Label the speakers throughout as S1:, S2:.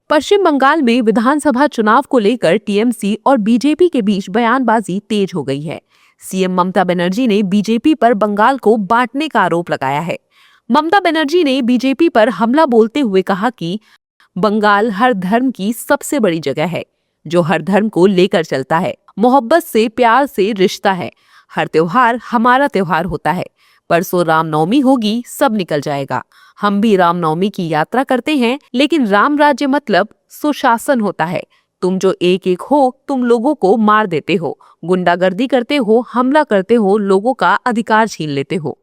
S1: पश्चिम बंगाल में विधानसभा चुनाव को लेकर टीएमसी और बीजेपी के बीच बयानबाजी तेज हो गई है। सीएम ममता बनर्जी ने बीजेपी पर बंगाल को बांटने का आरोप लगाया है। ममता बनर्जी ने बीजेपी पर हमला बोलते हुए कहा कि बंगाल हर धर्म की सबसे बड़ी जगह है, जो हर धर्म को लेकर चलता है। मोहब्बत से, प्यार से रिश्ता है। हर त्योहार हमारा त्योहार होता है। परसों रामनवमी होगी, सब निकल जाएगा। हम भी रामनवमी की यात्रा करते हैं, लेकिन राम राज्य मतलब सुशासन होता है। तुम जो एक एक हो, तुम लोगों को मार देते हो, गुंडागर्दी करते हो, हमला करते हो, लोगों का अधिकार छीन लेते हो।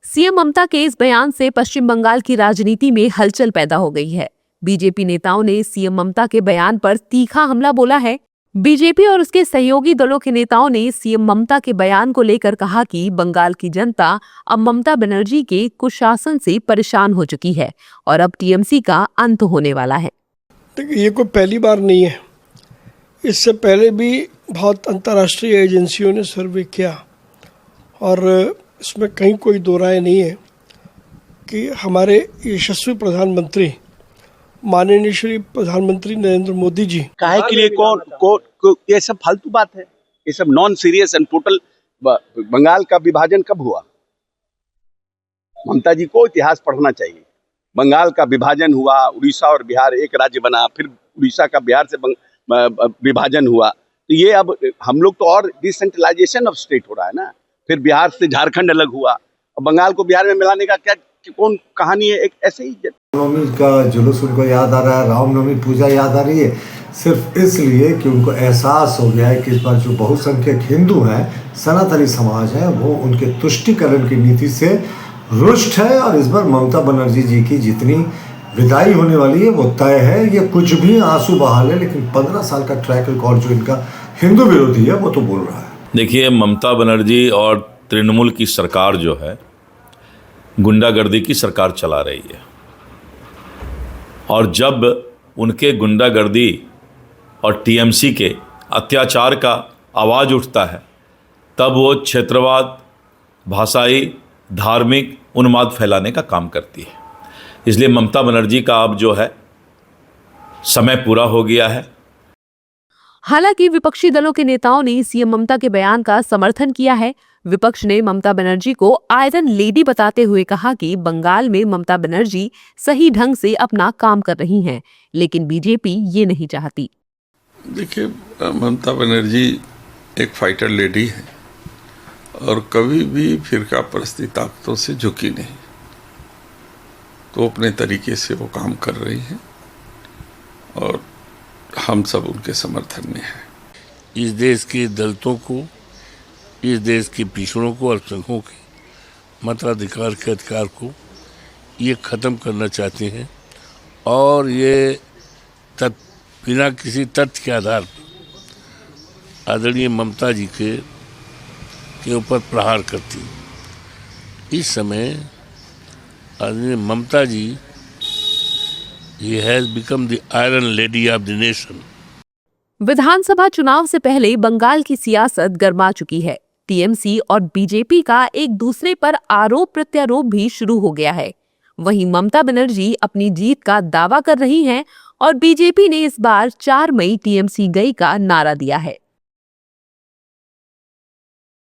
S1: सीएम ममता के इस बयान से पश्चिम बंगाल की राजनीति में हलचल पैदा हो गई है। बीजेपी नेताओं ने सीएम ममता के बयान पर तीखा हमला बोला है। बीजेपी और उसके सहयोगी दलों के नेताओं ने सीएम ममता के बयान को लेकर कहा कि बंगाल की जनता अब ममता बनर्जी के कुशासन से परेशान हो चुकी है और अब टीएमसी का अंत होने वाला है।
S2: देखिए, ये कोई पहली बार नहीं है। इससे पहले भी बहुत अंतर्राष्ट्रीय एजेंसियों ने सर्वे किया और इसमें कहीं कोई दो राय नहीं है कि हमारे यशस्वी प्रधानमंत्री माननीय श्री प्रधानमंत्री नरेंद्र मोदी जी
S3: काहे के लिए कौन ये सब फालतू बात है, ये सब non serious and total. Bengal का विभाजन कब हुआ? ममता जी को इतिहास पढ़ना चाहिए। बंगाल का विभाजन हुआ, उड़ीसा और बिहार एक राज्य बना, फिर उड़ीसा का बिहार से विभाजन हुआ। तो ये अब हम लोग तो और डिसेंट्रलाइजेशन ऑफ स्टेट हो रहा है ना। फिर बिहार से झारखंड अलग हुआ और बंगाल को बिहार में मिलाने का क्या कौन कहानी है? एक ऐसे ही
S4: रामनवमी का जुलूस उनको याद आ रहा है, रामनवमी पूजा याद आ रही है, सिर्फ इसलिए कि उनको एहसास हो गया है कि इस बार जो बहुसंख्यक हिंदू हैं, सनातनी समाज है, वो उनके तुष्टिकरण की नीति से रुष्ट है और इस बार ममता बनर्जी जी की जितनी विदाई होने वाली है वो तय है। ये कुछ भी आंसू बहा ले, लेकिन 15 साल का ट्रैक रिकॉर्ड जो इनका हिंदू विरोधी है वो तो बोल रहा है।
S5: देखिए, ममता बनर्जी और तृणमूल की सरकार जो है गुंडागर्दी की सरकार चला रही है और जब उनके गुंडागर्दी और टीएमसी के अत्याचार का आवाज़ उठता है तब वो क्षेत्रवाद, भाषाई, धार्मिक उन्माद फैलाने का काम करती है। इसलिए ममता बनर्जी का अब जो है समय पूरा हो गया है।
S1: हालांकि विपक्षी दलों के नेताओं ने सीएम ममता के बयान का समर्थन किया है। विपक्ष ने ममता बनर्जी को आयरन लेडी बताते हुए कहा कि बंगाल में ममता बनर्जी सही ढंग से अपना काम कर रही हैं, लेकिन बीजेपी ये नहीं चाहती।
S6: देखिए, ममता बनर्जी एक फाइटर लेडी है और कभी भी फिरका परस्ती ताकतों से झुकी नहीं, तो अपने तरीके से वो काम कर रही हैं और हम सब उनके समर्थन में हैं।
S7: इस देश के दलितों को, इस देश के पिछड़ों को, अल्पसंख्यकों के मताधिकार के अधिकार को ये ख़त्म करना चाहते हैं और ये बिना किसी तथ्य के आधार पर आदरणीय ममता जी के ऊपर प्रहार करती। इस समय आदरणीय Mamata ji has become the iron lady of the nation.
S1: विधानसभा चुनाव से पहले बंगाल की सियासत गर्मा चुकी है। टीएमसी और बीजेपी का एक दूसरे पर आरोप प्रत्यारोप भी शुरू हो गया है। वहीं ममता बनर्जी अपनी जीत का दावा कर रही हैं और बीजेपी ने इस बार 4 मई टीएमसी गई का नारा दिया है।